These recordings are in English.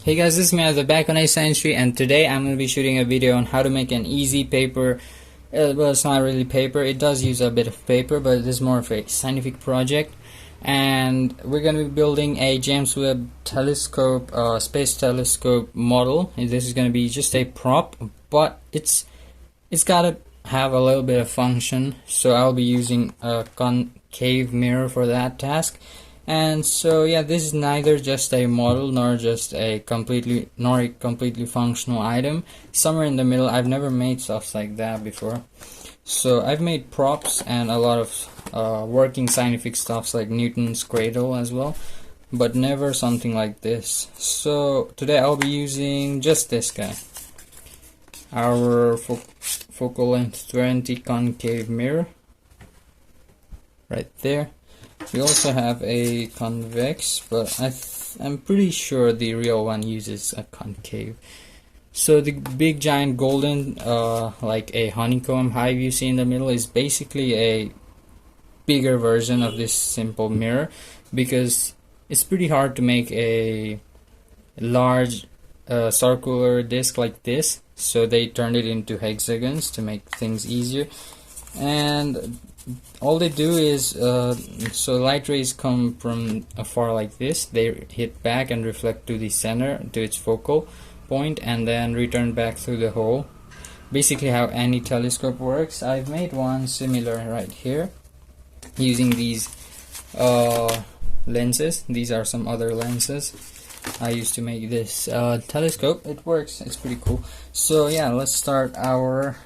Hey guys, this is me back on A Science Tree, and today I'm going to be shooting a video on how to make an easy paper. Well, it's not really paper, it does use a bit of paper, but it is more of a scientific project. And we're going to be building a James Webb telescope, space telescope model. And this is going to be just a prop, but it's got to have a little bit of function, so I'll be using a concave mirror for that task. And so yeah, this is neither just a model nor a completely functional item. Somewhere in the middle. I've never made stuff like that before. So I've made props and a lot of working scientific stuffs like Newton's cradle as well, but never something like this. So today I'll be using just this guy, our focal length 20 concave mirror right there. We also have a convex, but I'm pretty sure the real one uses a concave. So the big giant golden, like a honeycomb hive you see in the middle, is basically a bigger version of this simple mirror, because it's pretty hard to make a large circular disc like this, so they turned it into hexagons to make things easier. And all they do is so light rays come from afar like this, they hit back and reflect to the center, to its focal point, and then return back through the hole. Basically how any telescope works. I've made one similar right here using these lenses. These are some other lenses I used to make this telescope. It works, it's pretty cool. So yeah, let's start our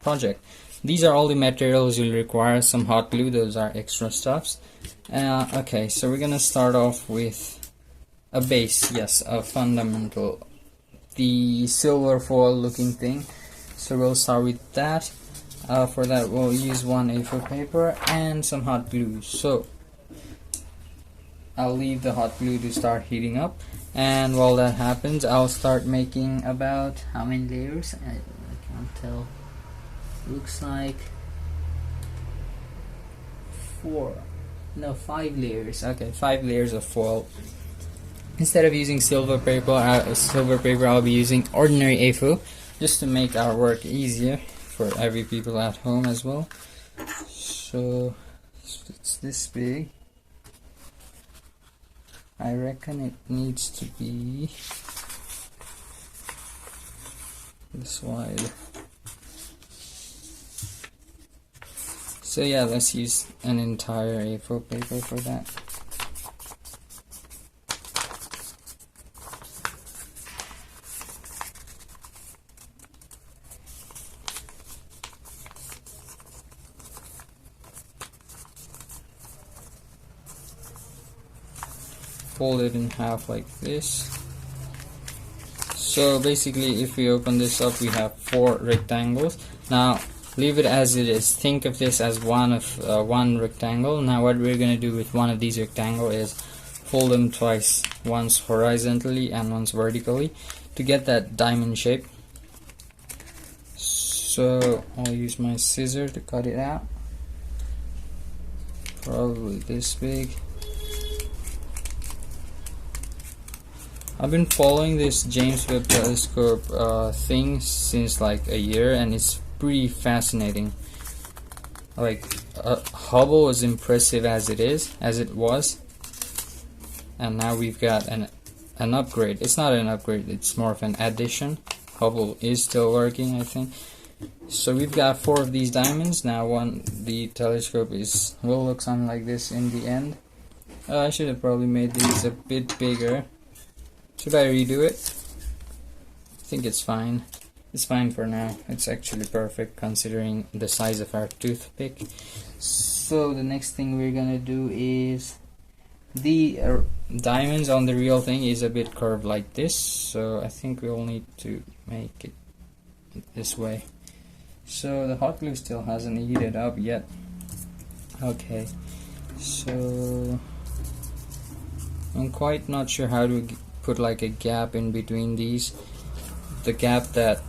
project. These are all the materials you'll require. Some hot glue, those are extra stuffs. Okay, so we're gonna start off with a base, yes, a fundamental, the silver foil looking thing. So we'll start with that. For that we'll use one A4 paper and some hot glue. So I'll leave the hot glue to start heating up, and while that happens I'll start making about how many layers? I can't tell. Looks like 5 layers. Okay, 5 layers of foil. Instead of using silver paper, I'll be using ordinary A4, just to make our work easier for every people at home as well. So it's this big. I reckon it needs to be this wide. So yeah, let's use an entire A4 paper for that. Fold it in half like this. So basically if we open this up, we have 4 rectangles. Now leave it as it is. Think of this as one rectangle. Now what we're going to do with one of these rectangles is fold them twice, once horizontally and once vertically, to get that diamond shape. So I'll use my scissors to cut it out, probably this big. I've been following this James Webb telescope thing since like a year, and it's pretty fascinating. Like Hubble was impressive as it was, and now we've got an upgrade. It's not an upgrade, it's more of an addition. Hubble is still working, I think. So we've got 4 of these diamonds. Now the telescope will look something like this in the end. I should have probably made these a bit bigger. Should I redo it? I think it's fine. It's fine for now. It's actually perfect considering the size of our toothpick. So the next thing we're gonna do is the diamonds on the real thing is a bit curved like this, so I think we'll need to make it this way. So the hot glue still hasn't heated up yet. Okay, so I'm quite not sure how to put like a gap in between these, the gap that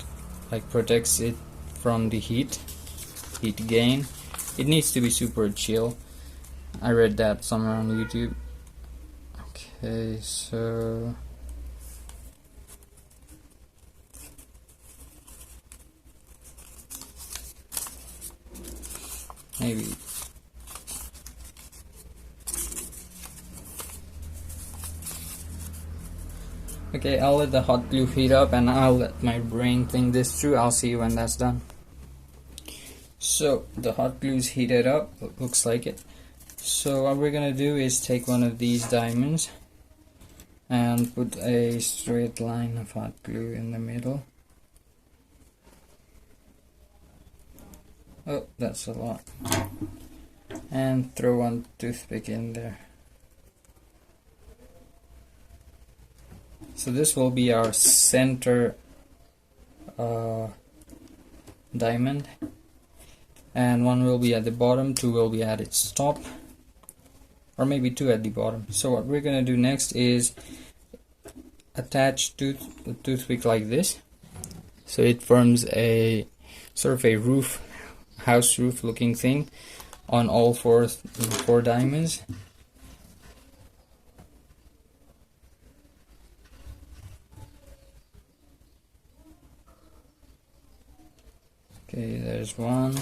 like protects it from the heat gain. It needs to be super chill. I read that somewhere on YouTube. Okay, so maybe. Okay, I'll let the hot glue heat up and I'll let my brain think this through. I'll see you when that's done. So the hot glue is heated up, looks like it. So what we're gonna do is take one of these diamonds and put a straight line of hot glue in the middle. Oh, that's a lot. And throw one toothpick in there. So this will be our center diamond, and one will be at the bottom, two will be at its top, or maybe two at the bottom. So what we're gonna do next is attach the toothpick like this, so it forms a sort of a roof, house roof looking thing on all four diamonds. Okay, there's one.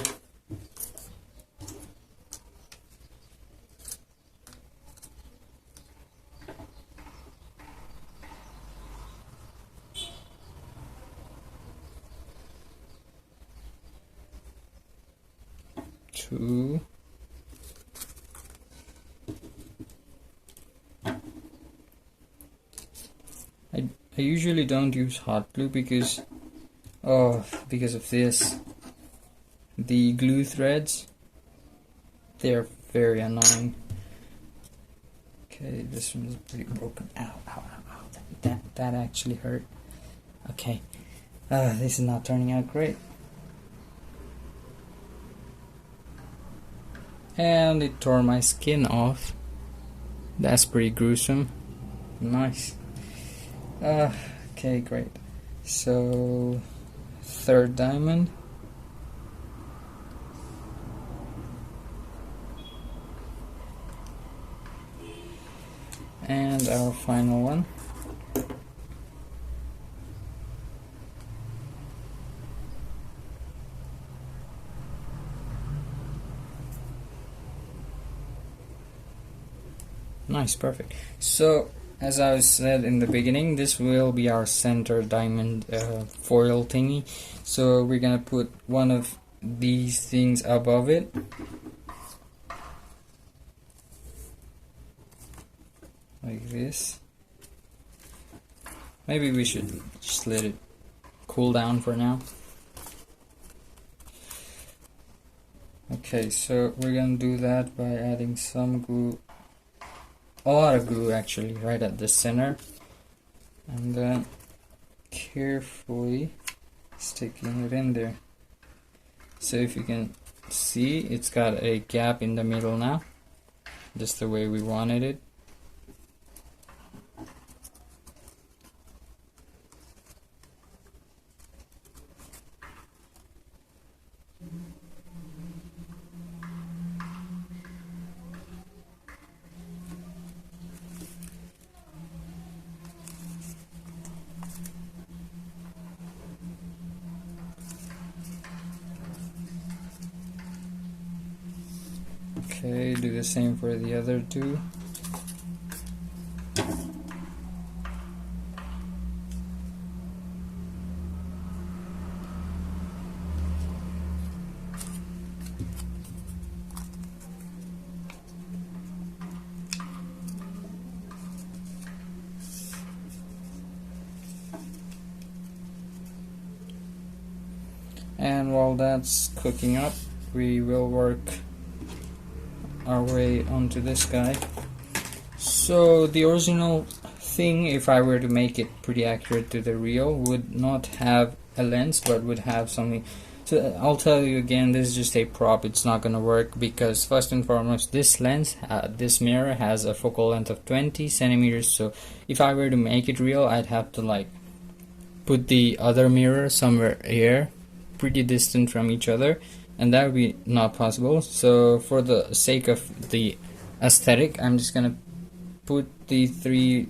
Two. I usually don't use hot glue because of this. The glue threads, they're very annoying. Okay, this one's pretty broken. Ow, ow, ow, ow. That actually hurt. Okay, this is not turning out great. And it tore my skin off. That's pretty gruesome. Nice. Okay, great. So, third diamond. And our final one. Nice, perfect. So, as I said in the beginning, this will be our center diamond foil thingy. So we're gonna put one of these things above it. Like this. Maybe we should just let it cool down for now. Okay, so we're gonna do that by adding some glue, a lot of glue actually, right at the center, and then carefully sticking it in there. So if you can see, it's got a gap in the middle now, just the way we wanted it. Okay, do the same for the other two. And while that's cooking up, we will work our way onto this guy. So the original thing, if I were to make it pretty accurate to the real, would not have a lens but would have something. So I'll tell you again, this is just a prop. It's not gonna work because first and foremost, this lens, this mirror has a focal length of 20 centimeters. So if I were to make it real, I'd have to like put the other mirror somewhere here, pretty distant from each other, and that would be not possible. So for the sake of the aesthetic, I'm just gonna put the 3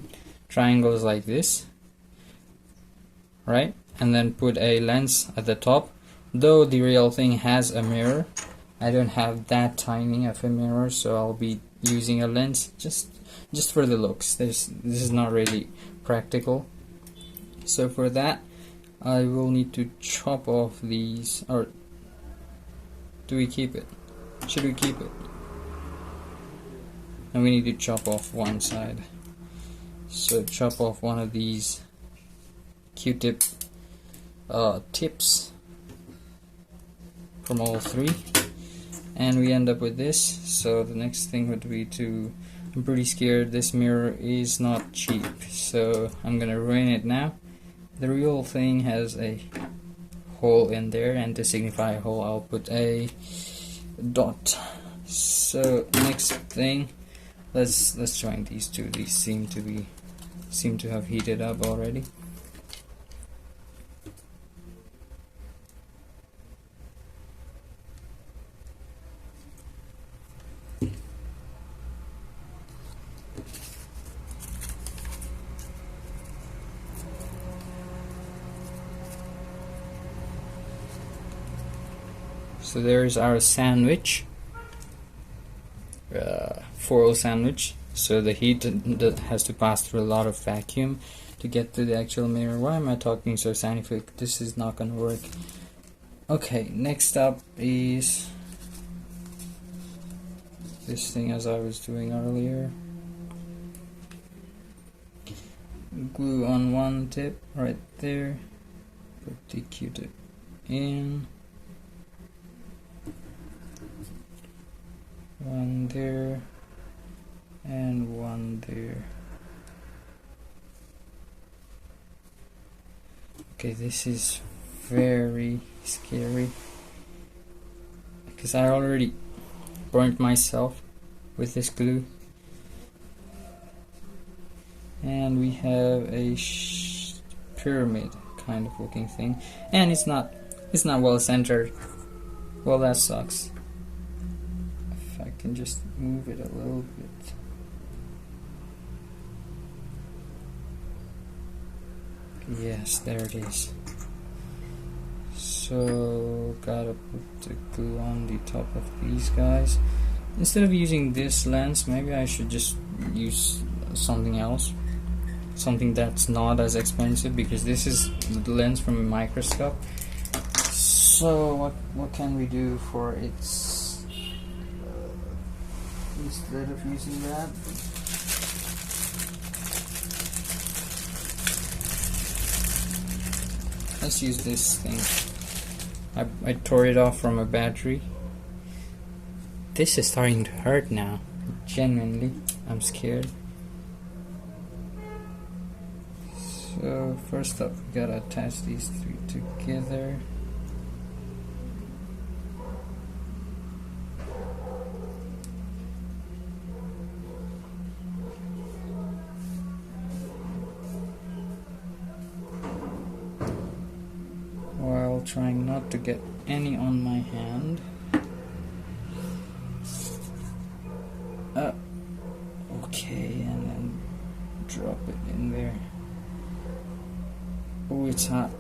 triangles like this, right, and then put a lens at the top. Though the real thing has a mirror, I don't have that tiny of a mirror, so I'll be using a lens just for the looks. This is not really practical. So for that, I will need to chop off these, or do we keep it? Should we keep it? And we need to chop off one side. So chop off one of these Q-tip tips from all three, and we end up with this. So the next thing would be to, I'm pretty scared this mirror is not cheap, so I'm gonna ruin it now. The real thing has a hole in there, and to signify a hole I'll put a dot. So next thing, let's join these two. These seem to have heated up already. So there's our sandwich, foil sandwich. So the heat that has to pass through a lot of vacuum to get to the actual mirror. Why am I talking so scientific? This is not gonna work. Okay, next up is this thing as I was doing earlier. Glue on one tip right there. Put the Q-tip in. One there and one there. Okay, this is very scary because I already burnt myself with this glue, and we have a pyramid kind of looking thing, and it's not well centered. Well, that sucks. I can just move it a little bit. Yes, there it is. So gotta put the glue on the top of these guys. Instead of using this lens, maybe I should just use something else, something that's not as expensive, because this is the lens from a microscope. So what can we do for its instead of using that? Let's use this thing. I tore it off from a battery. This is starting to hurt now. Genuinely, I'm scared. So first up, we gotta attach these three together. While trying not to get any on my hand. Okay, and then drop it in there. Oh, it's hot.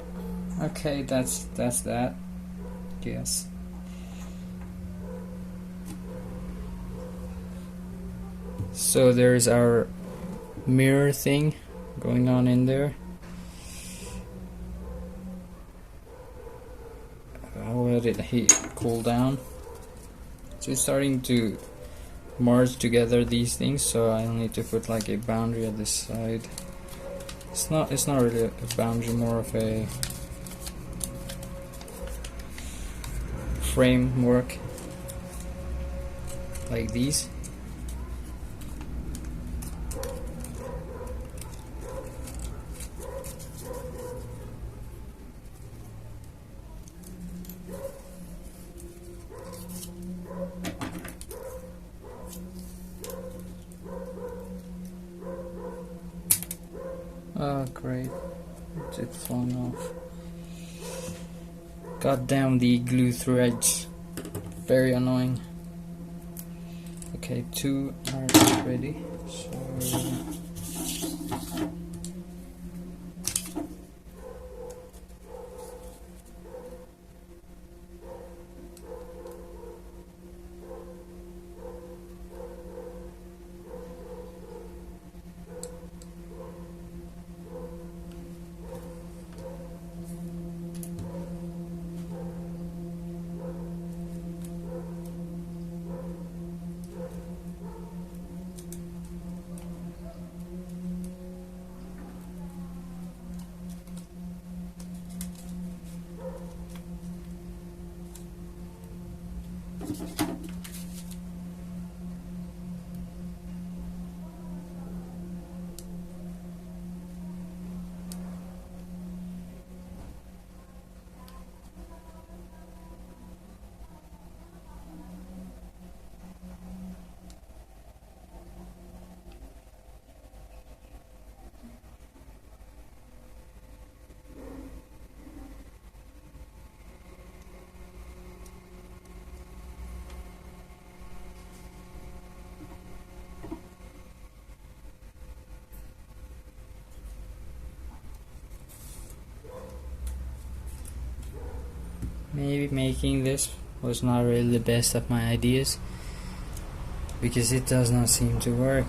Okay, that's that. Yes. So there's our mirror thing going on in there. I'll let it cool down. So it's starting to merge together these things, so I'll need to put like a boundary at this side. It's not really a boundary, more of a framework like these. Oh great, it's falling off. God damn the glue threads, very annoying. Okay, two are ready, so maybe making this was not really the best of my ideas, because it does not seem to work.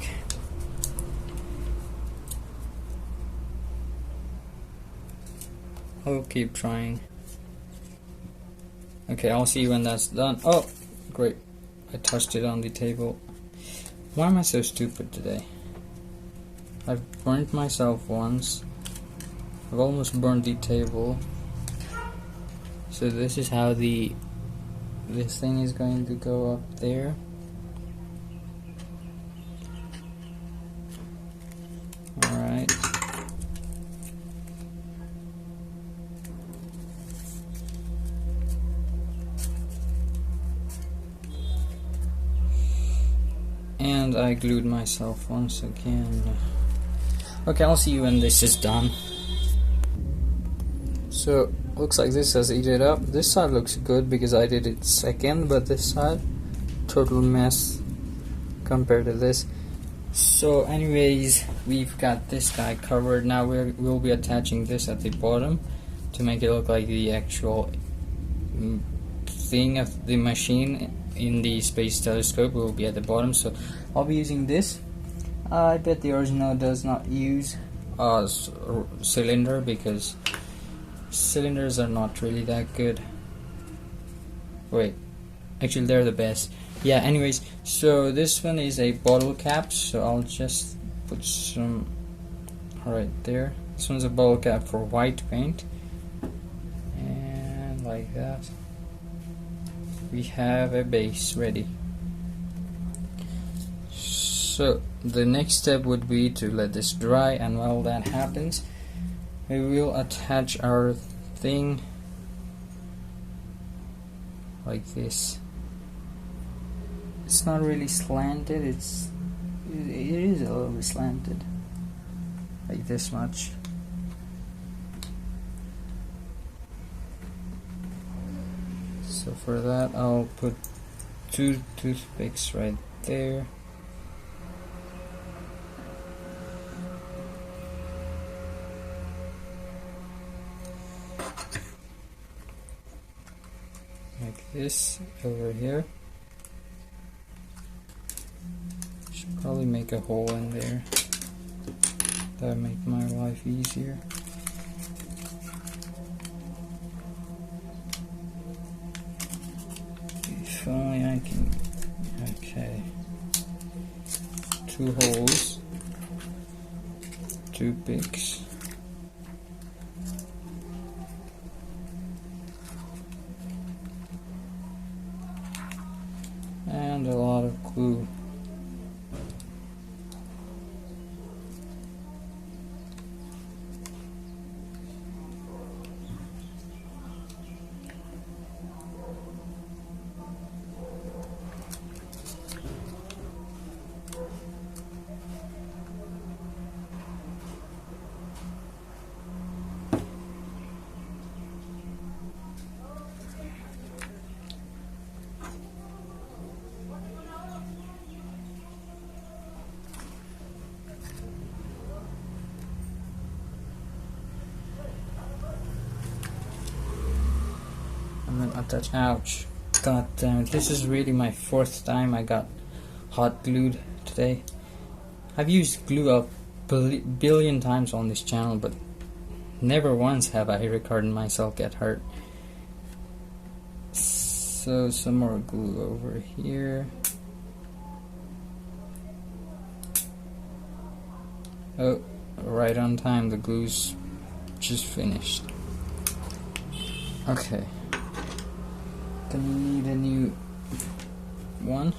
I'll keep trying. Okay, I'll see when that's done. Oh, great. I touched it on the table. Why am I so stupid today? I've burnt myself once. I've almost burned the table. So this is how this thing is going to go up there. Alright. And I glued myself once again. Okay, I'll see you when this is done. So, looks like this has eaten up. This side looks good because I did it second, but this side, total mess compared to this. So anyways, we've got this guy covered. Now we'll be attaching this at the bottom to make it look like the actual thing of the machine in the space telescope will be at the bottom. So I'll be using this. I bet the original does not use a cylinder because cylinders are not really that good. Wait, actually they're the best. Yeah, anyways, so this one is a bottle cap, so I'll just put some right there. This one's a bottle cap for white paint, and like that we have a base ready. So the next step would be to let this dry, and while that happens we will attach our thing like this. It's not really slanted, it is a little bit slanted, like this much. So for that I'll put 2 toothpicks right there. Like this over here. Should probably make a hole in there. That'll make my life easier. If only I can. Okay. 2 holes. 2 picks. And a lot of glue. And then attach. Ouch. God damn it. This is really my 4th time I got hot glued today. I've used glue a billion times on this channel, but never once have I recorded myself get hurt. So some more glue over here. Oh, right on time, the glue's just finished. Okay. Gonna need a new one.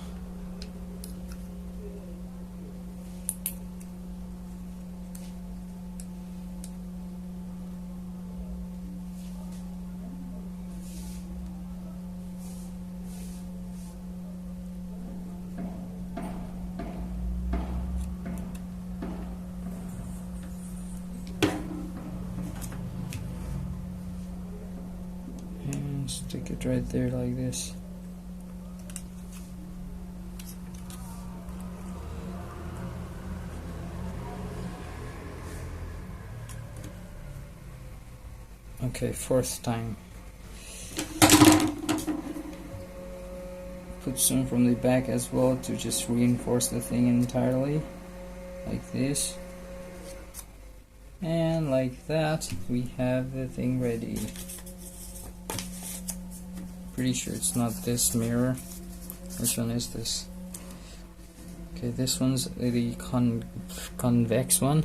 Stick it right there like this. Okay, 4th time. put some from the back as well to just reinforce the thing entirely, like this. And like that, we have the thing ready. Pretty sure it's not this mirror. Which one is this? Okay, this one's the convex one.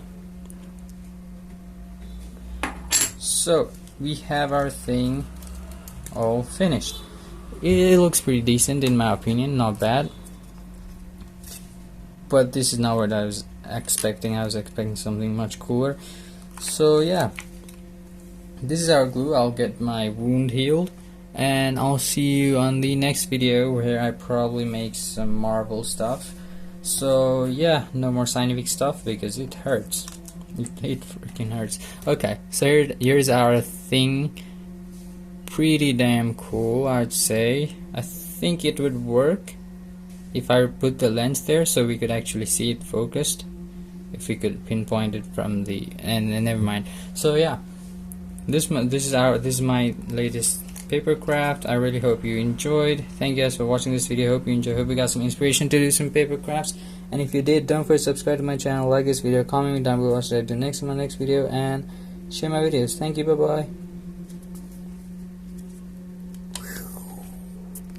So we have our thing all finished. It looks pretty decent in my opinion, not bad. But this is not what I was expecting. I was expecting something much cooler. So yeah, this is our glue. I'll get my wound healed, and I'll see you on the next video where I probably make some Marvel stuff. So yeah, no more scientific stuff because it hurts. It freaking hurts. Okay, so here's our thing. Pretty damn cool, I'd say. I think it would work if I put the lens there so we could actually see it focused. If we could pinpoint it from the and never mind. So yeah, this is my latest paper craft. I really hope you enjoyed. Thank you guys for watching this video. Hope you enjoyed. Hope you got some inspiration to do some paper crafts. And if you did, don't forget to subscribe to my channel, like this video, comment down below what should I do next in my next video, and share my videos. Thank you. Bye bye.